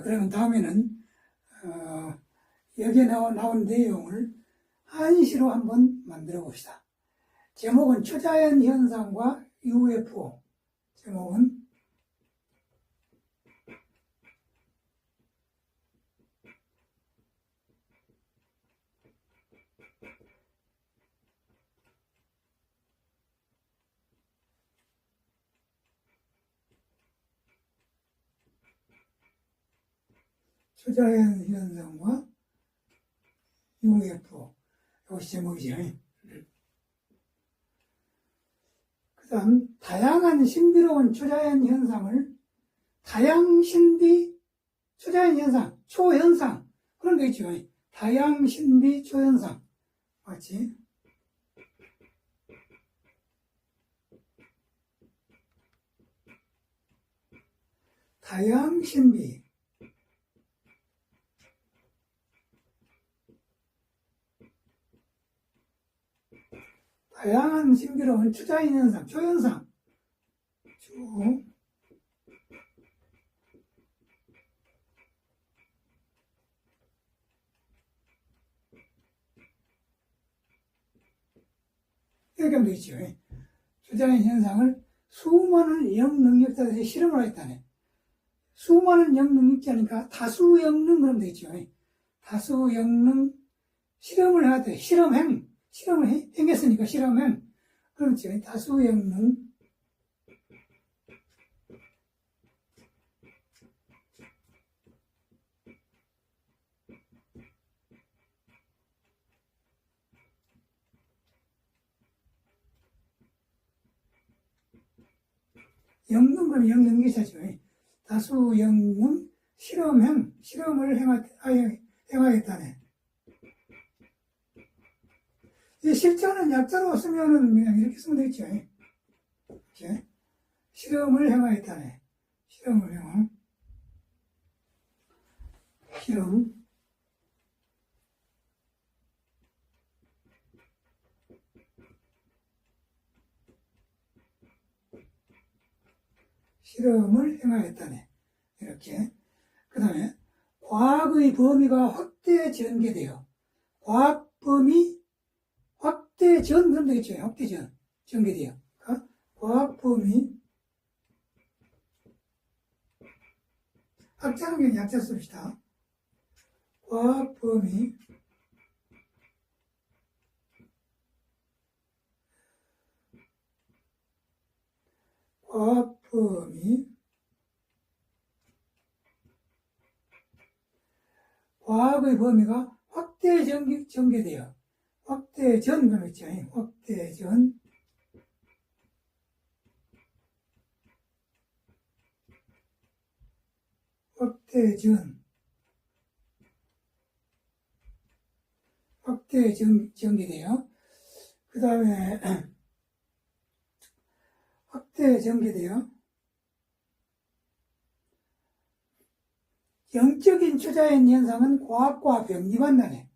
그러면 다음에는 여기에 나온 내용을 한시로 한번 만들어 봅시다. 제목은 초자연 현상과 UFO. 제목은 초자연 현상과 UFO. 이것이 제목이죠. 그 다음, 다양한 신비로운 초자연 현상을, 초자연 현상, 초현상. 그런 거 있죠. 다양 신비 초현상. 맞지? 다양 신비. 다양한 신비로운 초자연 현상, 초현상. 이렇게 하면 되겠죠. 초자연 현상을 수많은 영능력자들이 실험을 하겠다네. 수많은 영능력자니까 다수 영능 그러면 되겠죠. 다수 영능 실험을 해야 돼. 실험을 행했으니까 실험행. 그렇죠. 다수 영능. 영능 그러면 영능기사죠. 다수 영능 실험을 행하겠다네. 실제는 약자로 쓰면은 그냥 이렇게 쓰면 되겠죠. 이렇게. 실험을 행하겠다네. 실험. 실험을 행하겠다네. 이렇게. 그 다음에, 과학의 범위가 확대 전개돼요. 과학 범위 확대전 그러면 되겠죠. 확대전 전개돼요. 과학 범위 학자는 그냥 약자 씁시다. 과학 범위 과학의 범위가 확대 전개돼요. 확대전 그러면 있죠. 확대전 전개돼요. 그 다음에 확대 전개돼요. 영적인 초자연 현상은 과학과 병리만나네.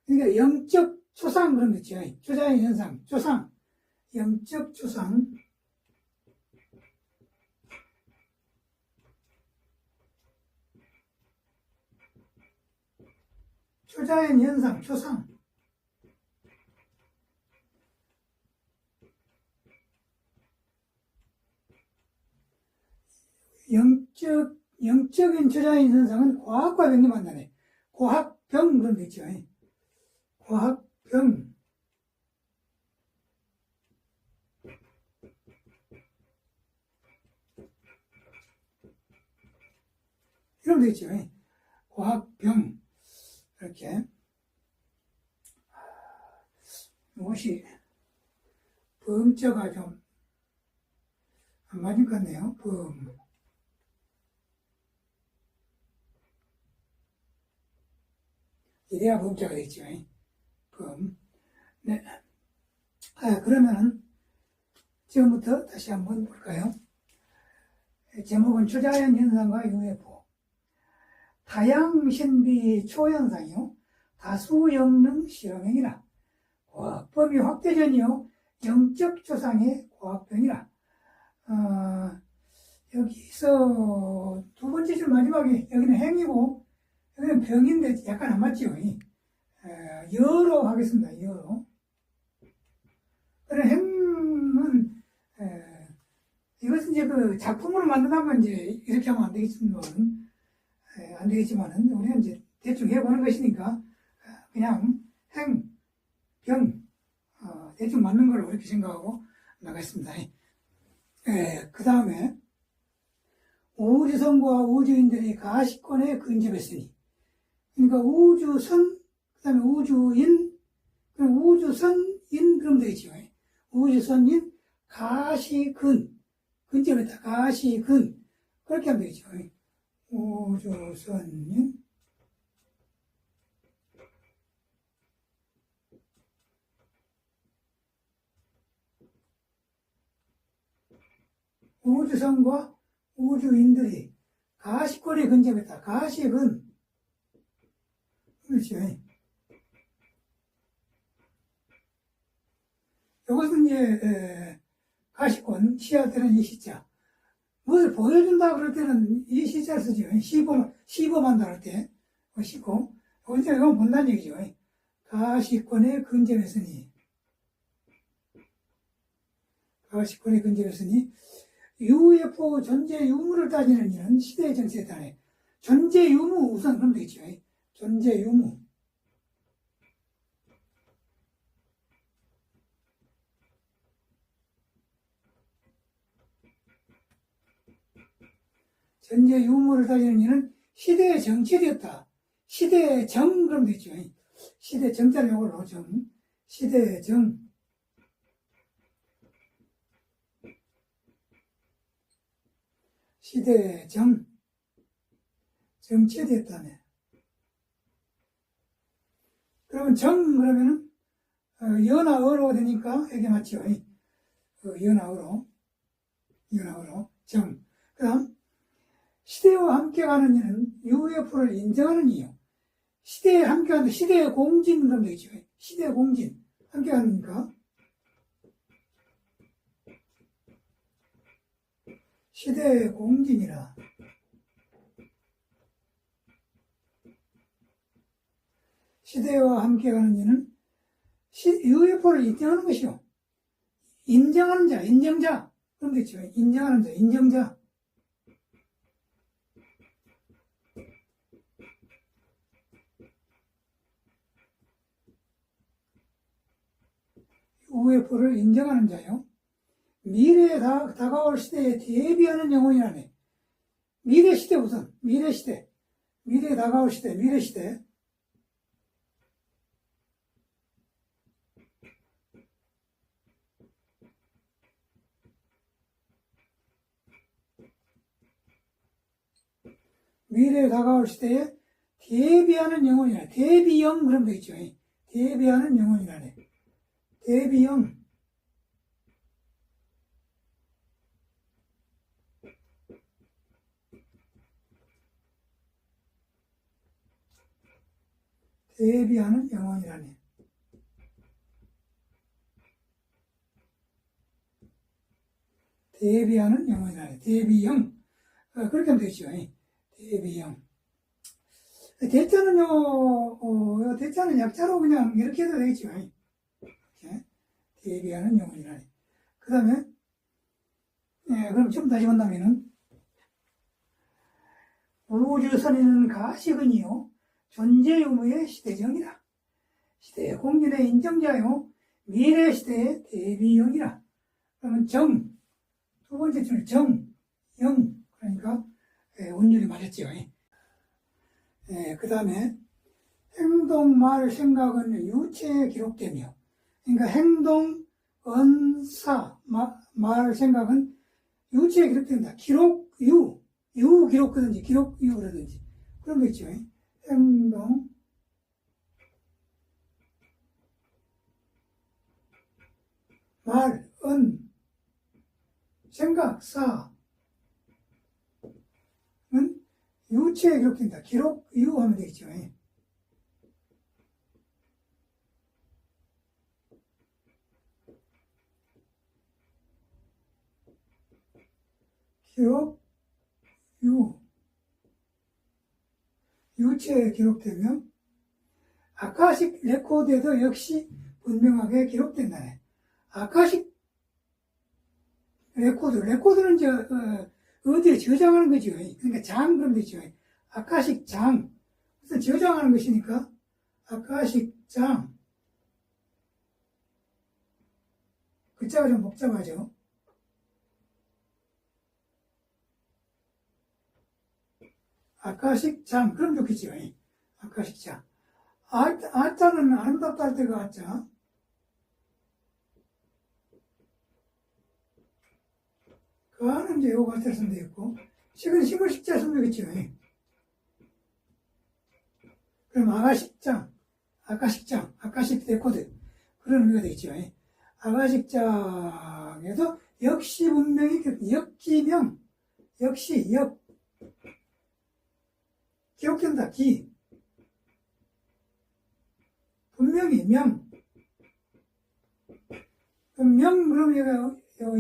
그러니까 영적 초상 그런 거 있죠. 초자연 현상, 초상, 영적 초상. 초자연 현상, 초상. 영적인 초자연 현상은 과학과 병이 만나네. 과학병 그런 거 있죠. 과학병. 이러면 되겠죠. 과학병. 이렇게. 무엇이 범자가 좀 안 맞을 것 같네요. 이래야 범자가 되겠죠. 네. 그러면은 지금부터 다시 한번 볼까요? 제목은 초자연 현상과 UFO. 다양 신비 초현상이요. 다수 영능 실험행위라. 과학범위 확대전이요. 영적 초상의 과학병이라. 여기서 두 번째 번째 줄 마지막에 여기는 행이고 여기는 병인데 약간 안 맞죠? 여로 하겠습니다. 여로. 그래 행은 이것은 이제 그 작품으로 만든다면 이제 이렇게 하면 안 되겠지만은 우리는 이제 대충 해보는 것이니까 그냥 행, 병 대충 맞는 걸로 이렇게 생각하고 나가겠습니다. 그 다음에 우주선과 우주인들이 가시권에 근접했으니, 그러니까 우주선, 그 다음에 우주인, 그럼 우주선인 그러면 되겠죠. 우주선인 가시근, 근접했다. 가시근, 그렇게 하면 되겠죠. 우주선인 우주선과 우주인들이 가시권에 근접했다. 가시근. 그렇죠. 이것은 이제, 가시권, 시야되는 이 시자. 무엇을 보여준다 그럴 때는 이 시자를 쓰죠. 시범한다 그럴 때. 시고. 이건 본다는 얘기죠. 가시권에 근접했으니. 가시권에 근접했으니. UFO 존재 유무를 따지는 이는 시대의 정세에 따라 존재 유무 우선 그러면 되겠죠. 존재 유무. 존재 유무를 따지는 이는 시대의 정체되었다. 시대의 정 그러면 되겠죠. 시대 정자를 요걸로 정. 시대의 정. 시대의 정체됐다네. 그러면 그러면은, 연하 어로 되니까, 여기 맞죠? 연하 어로. 정. 그 다음, 시대와 함께 가는 이는 UFO를 인정하는 이유. 시대에 함께 가는, 시대의 공진, 그러면 되겠죠? 시대의 공진. 함께 가니까. 시대의 공진이라. 시대와 함께 가는 이는 UFO를 인정하는 것이요. 인정하는 자, 인정자. 그럼 되죠. 인정하는 자, 인정자. UFO를 인정하는 자요. 미래에 다가올 시대에 대비하는 영혼이라네. 미래 시대 우선. 미래 시대. 미래에 다가올 시대. 미래 시대. 미래에 다가올 시대에 대비하는 영혼이라네. 대비영 그러면 되겠죠. 대비하는 영혼이라네. 대비영. 대비하는 영혼이라네. 대비하는 영혼이라네. 대비영. 그렇게 하면 되죠. 대비영. 대자는 약자로 그냥 이렇게 해도 되겠죠. 이렇게. 대비하는 영혼이라네. 그 다음에, 그럼 좀 다시 본다면은, 우주선에는 가시근이요. 존재 유무의 시대정이라. 시대의 공진의 인정자요. 미래 시대의 대비영이라. 그러면 두 번째 줄 영. 그러니까, 운율이 맞았죠. 그 다음에, 행동, 말, 생각은 유체에 기록되며, 그러니까 행동, 언사, 말, 생각은 유체에 기록된다. 유 기록하든지, 유라든지. 그런 거 있죠. 행동, 말, 생각, 사는 유체에 기록된다. 유 하면 되겠죠. 유. 부채에 기록되며 아카식 레코드에도 역시 분명하게 기록된다네. 아카식 레코드는 이제 어디에 저장하는 거죠. 그러니까 장 그런 되죠. 아카식 장, 무슨 저장하는 것이니까 아카식 장. 글자가 좀 복잡하죠. 아카식 장, 그럼 좋겠죠. 아카식 장. 아자는 아름답다 할 때가 아자. 그 안은 이제 요거 같아 쓰면 되겠고, 식은 식을 식자 쓰면 되겠죠. 그럼 아가식장, 아카식 레코드. 그런 의미가 되겠죠. 아가식장에도 역시 분명히 역기명, 역시 기록된다. 분명히 명. 그럼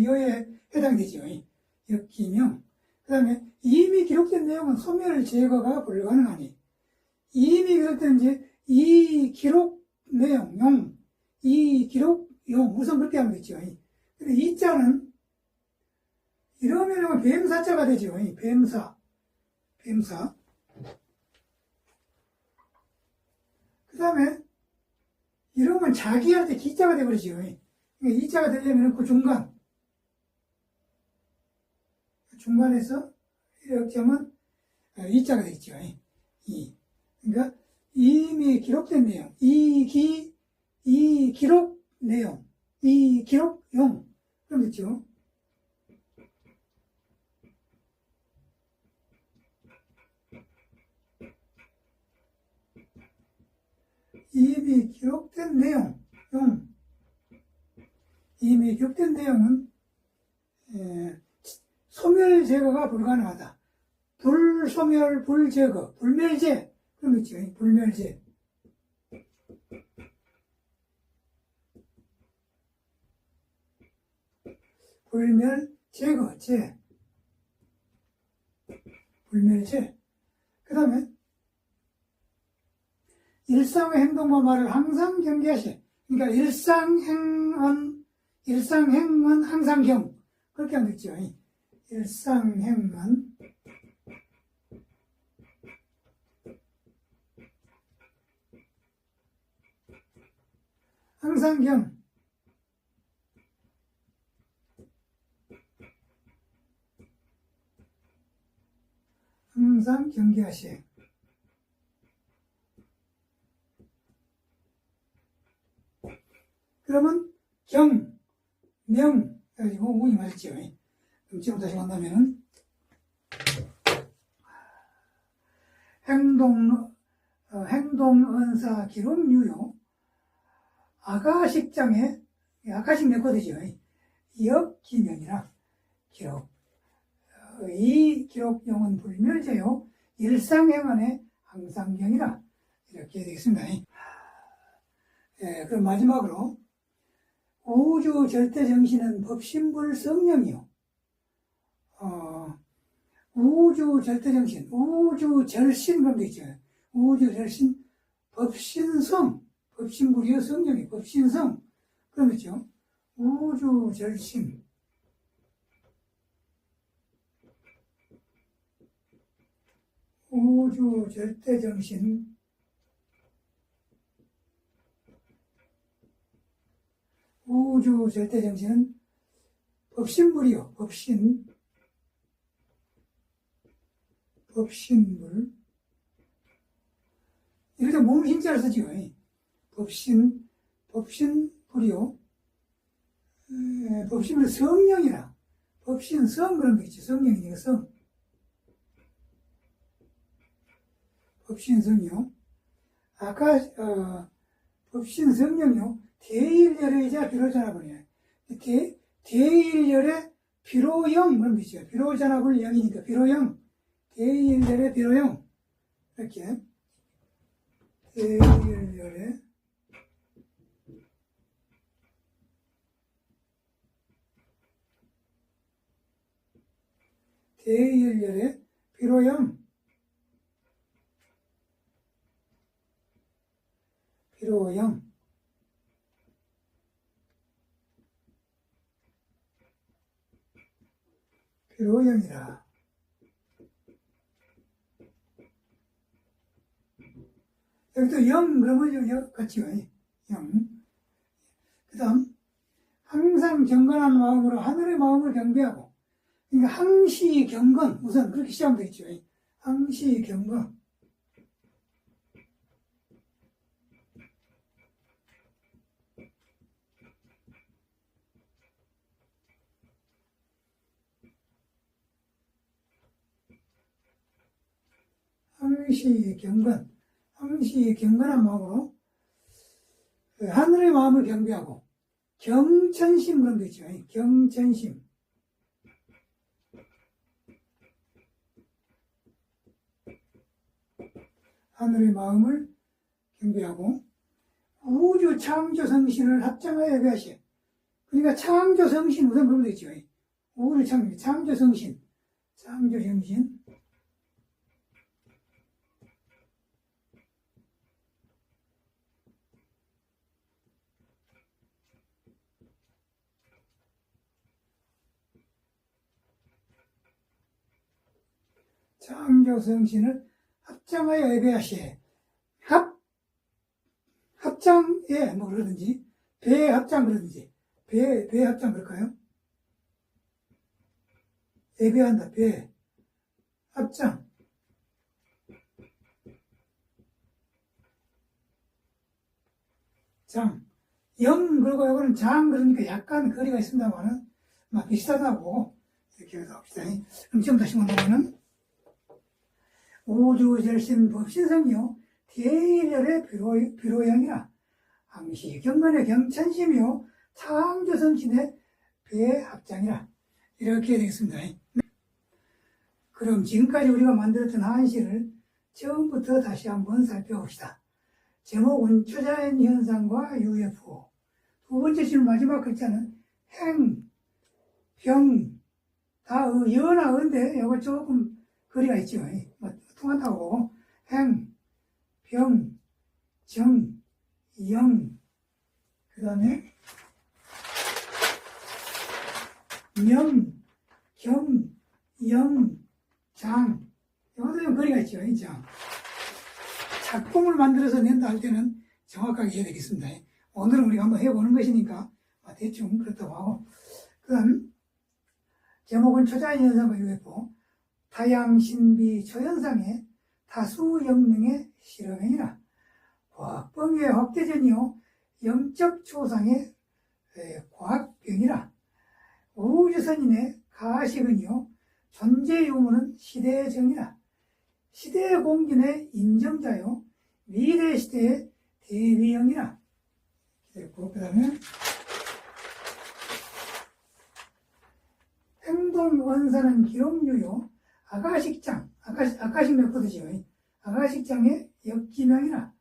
여에 해당되죠. 역기명. 그 다음에 이미 기록된 내용은 소멸 제거가 불가능하니, 이미 기록된 이제 이 기록 내용, 이 기록 용, 우선 그렇게 하면 되죠. 근데 이 자는 이러면 뱀사자가 되죠. 뱀사. 그 다음에 이러면 자기한테 기자가 되버리죠. 이 자가 되려면 그 중간에서 이렇게 하면 이 자가 되겠죠. 그러니까 이미 기록된 내용, 이 기록 내용, 이 기록용, 그럼 됐죠. 이미 기록된 내용, 이미 기록된 내용은 소멸 제거가 불가능하다. 불소멸, 불제거, 불멸제, 그럼 있죠. 불멸제. 불멸제거, 불멸제. 그 다음에 일상의 행동과 말을 항상 경계하시. 그러니까 일상행은 항상 그렇게 하면 되죠. 일상행은 항상 항상 경계하시. 그러면 명 가지고 운이 맞았죠. 그럼 지금 다시 간다면은 행동, 은사, 기록, 유효, 아가식장에 아가식 레코드죠. 역기명이나 기록. 이 기록용은 불멸제요. 일상행안의 항상경이라 이렇게 되겠습니다. 그럼 마지막으로 우주 절대 정신은 법신불 성령이요. 우주 절대 정신, 우주 절신 그런 게 있죠. 우주 절신, 법신성, 법신불이요 성령이 법신성 그런 거 있죠. 우주 절신, 우주 절대 정신, 우주 절대 정신은 법신불이요. 법신불. 이렇게 몸을 힘자를 쓰지요. 법신불이요. 법신불 성령이라. 법신성 그런 게 있지. 성령이니까 성. 법신성이요. 아까, 법신성령이요. 대일열애이자 비로전압을이에요. 대일열애 비로영 그런 게 있죠. 비로전압을 영이니까 비로영. 대일열애 비로영. 이렇게. 대일열애 비로영. 비로영, 비로영이라. 여기도 영, 그러면 여 같이 요 영. 그 다음, 항상 경건한 마음으로 하늘의 마음을 경배하고, 그러니까 항시 경건, 우선 그렇게 시작하면 되겠죠. 항시 경건. 항시 경건, 항시 경건한 마음으로 하늘의 마음을 경배하고, 경천심 그런 거 있죠. 경천심. 하늘의 마음을 경배하고, 우주 창조 성신을 합장하여 예배하시. 그러니까 창조 성신 우선 그런 거 있죠. 우주 창조 성신, 창조 성신. 창조 성신을 합장하여 예배하시에. 합장에 뭐 그러든지, 배 합장 그러든지, 배 합장 그럴까요? 예배한다, 배. 합장. 장. 영, 그리고 이거는 장, 그러니까 약간 거리가 있습니다만은, 막 비슷하다고, 이렇게 해서 합시다. 그럼 지금 다시 본다면은, 우주절신 법신성이요 대일열의 비로양이라 항시 경건의 경천심이요 창조성신의 배합장이라 이렇게 되겠습니다. 그럼 지금까지 우리가 만들었던 한시를 처음부터 다시 한번 살펴봅시다. 제목은 초자연 현상과 UFO. 두 번째 질문 마지막 글자는 행, 병, 다 여나 은데 이거 조금 거리가 있죠. 통한다고. 행, 병, 정, 영, 그 다음에 명, 경, 영, 장. 이것도 좀 거리가 있죠. 장. 작품을 만들어서 낸다 할 때는 정확하게 해야 되겠습니다. 오늘은 우리가 한번 해보는 것이니까 대충 그렇다고 하고. 그 다음 제목은 초자연현상과 UFO. 타양신비 초현상의 다수영능의 실험행위라. 과학범위의 확대전이요 영적 초상의 과학병이라. 우주선인의 가식은요 존재 유무는 시대의 정이라. 시대의 공gin의 인정자요 미래 시대의 대비형이라. 그 다음에 행동 원산은 기록류요 아가식장, 아가식 메코드지요. 아가식장의 역기명이라.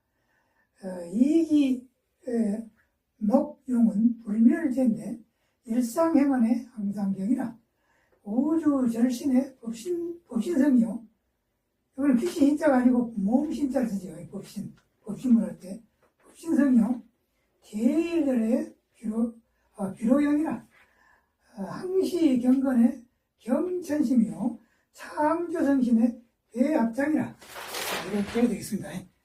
이기 녹용은 불멸제인데 일상행원의 항상경이라. 우주절신의 법신성이요. 이건 귀신 hin자가 아니고 몸 신자를 쓰죠. 법신물 할 때. 법신성이요. 대일들의 비로형이라. 항시 경건의 경천심이요. 창조성신의 배합장이라. 이렇게 되겠습니다.